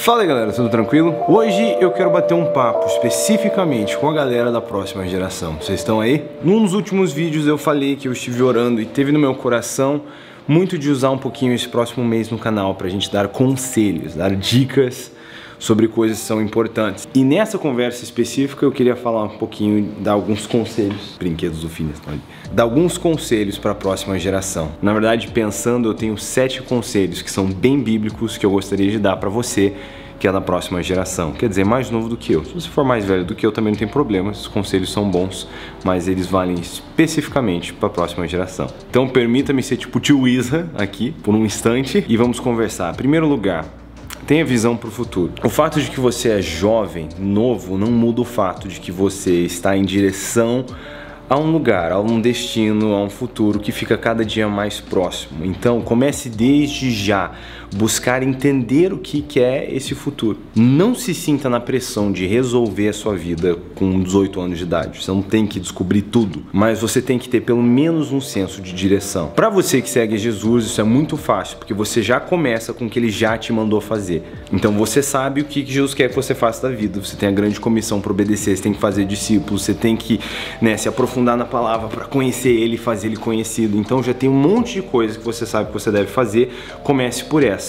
Fala aí galera, tudo tranquilo? Hoje eu quero bater um papo especificamente com a galera da próxima geração. Vocês estão aí? Num dos últimos vídeos eu falei que eu estive orando e teve no meu coração muito de usar um pouquinho esse próximo mês no canal pra gente dar conselhos, dar dicas sobre coisas que são importantes. E nessa conversa específica eu queria falar um pouquinho, dar alguns conselhos, brinquedos do Phineas estão ali, dar alguns conselhos para a próxima geração. Na verdade, pensando, eu tenho 7 conselhos que são bem bíblicos que eu gostaria de dar para você que é da próxima geração, quer dizer, mais novo do que eu. Se você for mais velho do que eu também não tem problema, esses conselhos são bons, mas eles valem especificamente para a próxima geração. Então permita-me ser tipo tio Isra aqui por um instante e vamos conversar. Em primeiro lugar, tenha visão para o futuro. O fato de que você é jovem, novo, não muda o fato de que você está em direção a um lugar, a um destino, a um futuro que fica cada dia mais próximo. Então comece desde já buscar entender o que é esse futuro. Não se sinta na pressão de resolver a sua vida com 18 anos de idade. Você não tem que descobrir tudo, mas você tem que ter pelo menos um senso de direção. Para você que segue Jesus, isso é muito fácil, porque você já começa com o que ele já te mandou fazer. Então você sabe o que Jesus quer que você faça da vida. Você tem a grande comissão para obedecer, você tem que fazer discípulos, você tem que, se aprofundar na palavra para conhecer ele e fazer ele conhecido. Então já tem um monte de coisas que você sabe que você deve fazer. Comece por essas.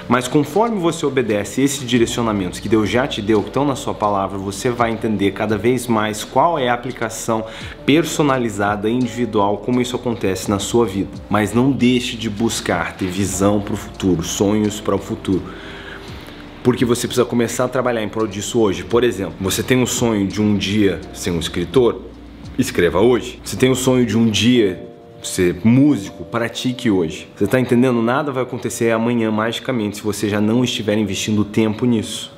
Mas conforme você obedece esses direcionamentos que Deus já te deu, que estão na sua palavra, você vai entender cada vez mais qual é a aplicação personalizada, individual, como isso acontece na sua vida. Mas não deixe de buscar ter visão para o futuro, sonhos para o futuro. Porque você precisa começar a trabalhar em prol disso hoje. Por exemplo, você tem um sonho de um dia ser um escritor? Escreva hoje. Você tem o sonho de um dia ser músico? Pratique hoje. Você está entendendo? Nada vai acontecer amanhã magicamente se você já não estiver investindo tempo nisso.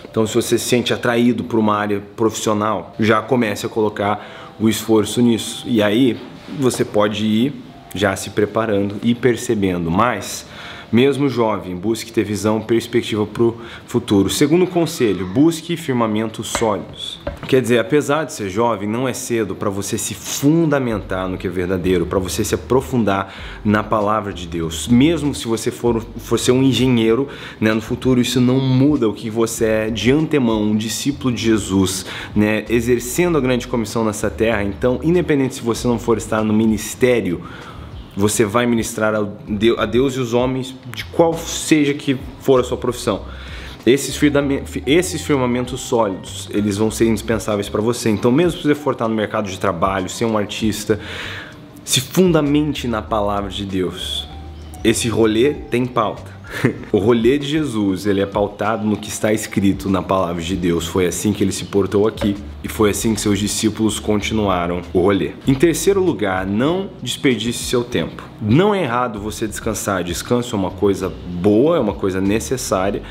Então, se você se sente atraído por uma área profissional, já comece a colocar o esforço nisso. E aí você pode ir já se preparando e percebendo. Mas mesmo jovem, busque ter visão, perspectiva para o futuro. Segundo conselho, busque firmamentos sólidos. Quer dizer, apesar de ser jovem, não é cedo para você se fundamentar no que é verdadeiro, para você se aprofundar na palavra de Deus. Mesmo se você for ser um engenheiro, no futuro, isso não muda o que você é de antemão, um discípulo de Jesus, exercendo a grande comissão nessa terra. Então, independente se você não for estar no ministério, você vai ministrar a Deus e os homens, de qual seja que for a sua profissão. Esses firmamentos sólidos, eles vão ser indispensáveis para você. Então, mesmo se você for estar no mercado de trabalho, ser um artista, se fundamente na palavra de Deus. Esse rolê tem pauta. O rolê de Jesus, ele é pautado no que está escrito na palavra de Deus. Foi assim que ele se portou aqui e foi assim que seus discípulos continuaram o rolê. Em terceiro lugar, não desperdice seu tempo. Não é errado você descansar. Descanso é uma coisa boa, é uma coisa necessária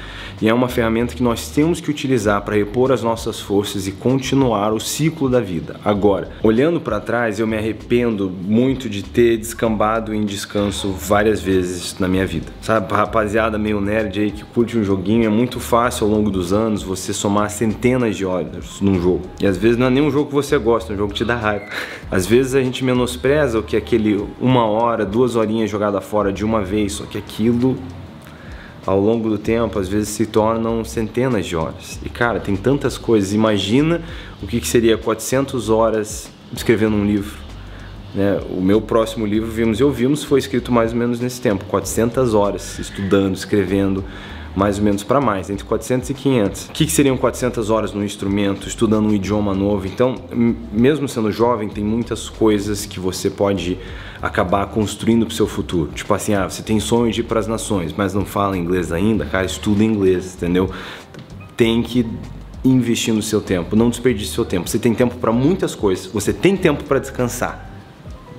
e é uma ferramenta que nós temos que utilizar para repor as nossas forças e continuar o ciclo da vida. Agora, olhando para trás, eu me arrependo muito de ter descambado em descanso várias vezes na minha vida. Sabe, rapaziada meio nerd aí que curte um joguinho, é muito fácil ao longo dos anos você somar centenas de horas num jogo. E às vezes não é nem um jogo que você gosta, é um jogo que te dá raiva. Às vezes a gente menospreza o que aquele 1 hora, 2 horinhas jogada fora de uma vez, só que aquilo ao longo do tempo às vezes se tornam centenas de horas. E cara, tem tantas coisas. Imagina o que seria 400 horas escrevendo um livro. O meu próximo livro, Vimos, foi escrito mais ou menos nesse tempo, 400 horas estudando, escrevendo, mais ou menos para mais, entre 400 e 500. O que seriam 400 horas no instrumento, estudando um idioma novo? Então, mesmo sendo jovem, tem muitas coisas que você pode acabar construindo para o seu futuro. Tipo assim, você tem sonho de ir para as nações, mas não fala inglês ainda? Cara, estuda inglês, entendeu? Tem que investir no seu tempo, não desperdice seu tempo. Você tem tempo para muitas coisas, você tem tempo para descansar.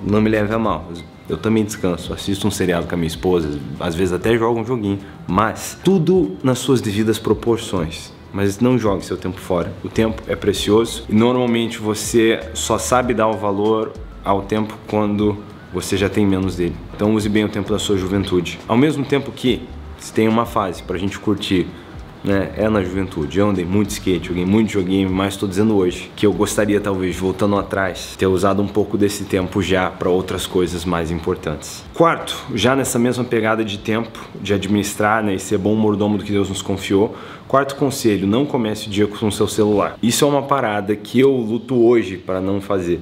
Não me leve a mal, eu também descanso, assisto um seriado com a minha esposa, às vezes até jogo um joguinho, mas tudo nas suas devidas proporções. Mas não jogue seu tempo fora, o tempo é precioso e normalmente você só sabe dar o valor ao tempo quando você já tem menos dele. Então use bem o tempo da sua juventude. Ao mesmo tempo que você tem uma fase pra gente curtir né, é na juventude. Eu andei muito skate, joguei muito videogame, mas estou dizendo hoje que eu gostaria, talvez, voltando atrás, ter usado um pouco desse tempo já para outras coisas mais importantes. Quarto, já nessa mesma pegada de tempo, de administrar, né, e ser bom mordomo do que Deus nos confiou, quarto conselho, não comece o dia com o seu celular. Isso é uma parada que eu luto hoje para não fazer.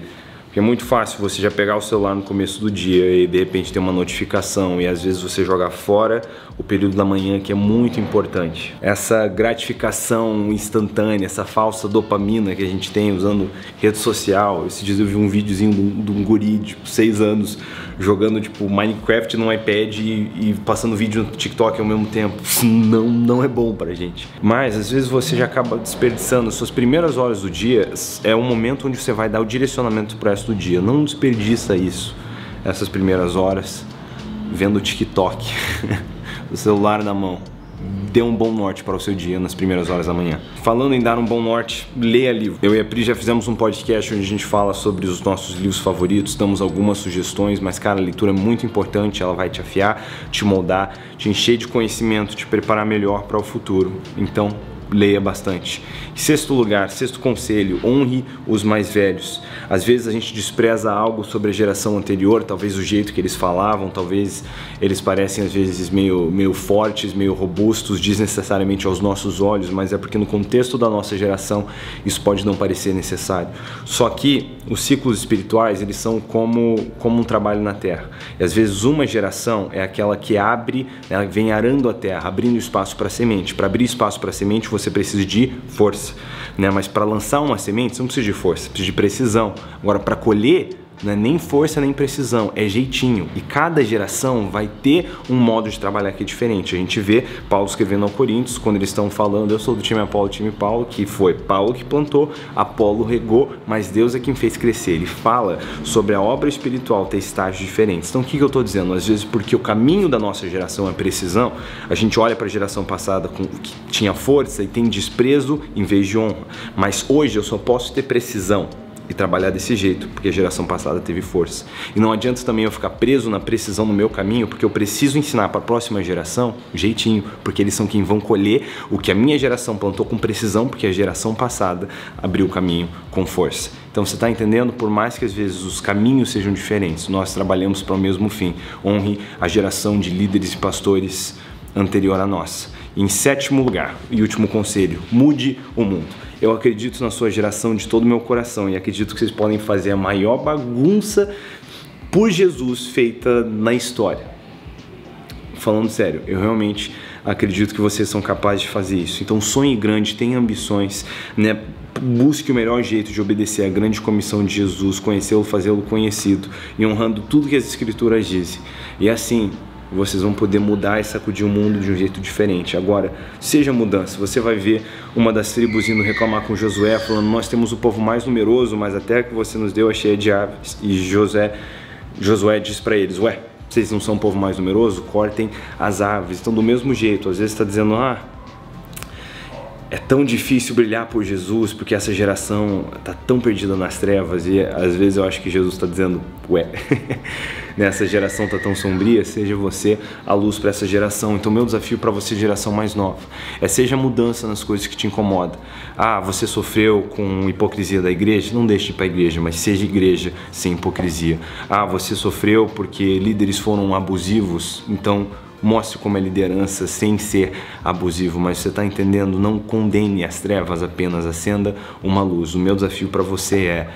É muito fácil você já pegar o celular no começo do dia e de repente ter uma notificação e às vezes você jogar fora o período da manhã, que é muito importante. Essa gratificação instantânea, essa falsa dopamina que a gente tem usando rede social. Esses dias eu vi um videozinho de um guri de 6 anos jogando tipo Minecraft no iPad e passando vídeo no TikTok ao mesmo tempo. Não é bom pra gente. Mas às vezes você já acaba desperdiçando. As suas primeiras horas do dia é um momento onde você vai dar o direcionamento pro resto do dia. Não desperdiça isso, essas primeiras horas vendo o TikTok o celular na mão. Dê um bom norte para o seu dia nas primeiras horas da manhã. Falando em dar um bom norte, leia livro. Eu e a Pri já fizemos um podcast onde a gente fala sobre os nossos livros favoritos, damos algumas sugestões, mas cara, a leitura é muito importante, ela vai te afiar, te moldar, te encher de conhecimento, te preparar melhor para o futuro. Então, leia bastante. Sexto lugar, sexto conselho, honre os mais velhos. Às vezes a gente despreza algo sobre a geração anterior, talvez o jeito que eles falavam, talvez eles parecem às vezes meio fortes, meio robustos, desnecessariamente aos nossos olhos, mas é porque no contexto da nossa geração isso pode não parecer necessário. Só que os ciclos espirituais, eles são como um trabalho na terra. E às vezes uma geração é aquela que abre, ela vem arando a terra, abrindo espaço para a semente. Para abrir espaço para a semente, você precisa de força, né? Mas para lançar uma semente, você não precisa de força, precisa de precisão. Agora, para colher, não é nem força nem precisão, é jeitinho. E cada geração vai ter um modo de trabalhar que é diferente. A gente vê Paulo escrevendo ao Coríntios, quando eles estão falando, eu sou do time Apolo, time Paulo, que foi Paulo que plantou, Apolo regou, mas Deus é quem fez crescer. Ele fala sobre a obra espiritual ter estágios diferentes. Então o que eu estou dizendo? Às vezes porque o caminho da nossa geração é precisão, a gente olha para a geração passada que tinha força e tem desprezo em vez de honra. Mas hoje eu só posso ter precisão e trabalhar desse jeito, porque a geração passada teve força. E não adianta também eu ficar preso na precisão no meu caminho, porque eu preciso ensinar para a próxima geração jeitinho, porque eles são quem vão colher o que a minha geração plantou com precisão, porque a geração passada abriu o caminho com força. Então você está entendendo? Por mais que às vezes os caminhos sejam diferentes, nós trabalhamos para o mesmo fim. Honre a geração de líderes e pastores anterior à nossa. Em sétimo lugar, e último conselho, mude o mundo. Eu acredito na sua geração de todo o meu coração e acredito que vocês podem fazer a maior bagunça por Jesus feita na história. Falando sério, eu realmente acredito que vocês são capazes de fazer isso. Então sonhe grande, tenha ambições, né? Busque o melhor jeito de obedecer à grande comissão de Jesus, conhecê-lo, fazê-lo conhecido e honrando tudo que as Escrituras dizem. E assim, vocês vão poder mudar e sacudir o mundo de um jeito diferente. Agora, seja mudança. Você vai ver uma das tribos indo reclamar com Josué, falando, nós temos o povo mais numeroso, mas a terra que você nos deu é cheia de aves. E Josué diz para eles, ué, vocês não são o povo mais numeroso? Cortem as aves. Então, do mesmo jeito, às vezes está dizendo, é tão difícil brilhar por Jesus porque essa geração está tão perdida nas trevas. E às vezes eu acho que Jesus está dizendo, ué, nessa geração está tão sombria, seja você a luz para essa geração. Então meu desafio para você, geração mais nova, seja mudança nas coisas que te incomodam. Você sofreu com hipocrisia da igreja? Não deixe de ir para a igreja, mas seja igreja sem hipocrisia. Você sofreu porque líderes foram abusivos? Então mostre como é liderança sem ser abusivo, mas você está entendendo? Não condene as trevas, apenas acenda uma luz. O meu desafio para você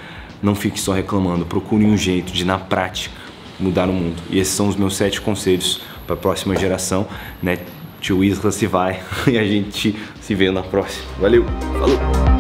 não fique só reclamando, procure um jeito de, na prática, mudar o mundo. E esses são os meus 7 conselhos para a próxima geração, né? Tio Isla se vai e a gente se vê na próxima. Valeu, falou!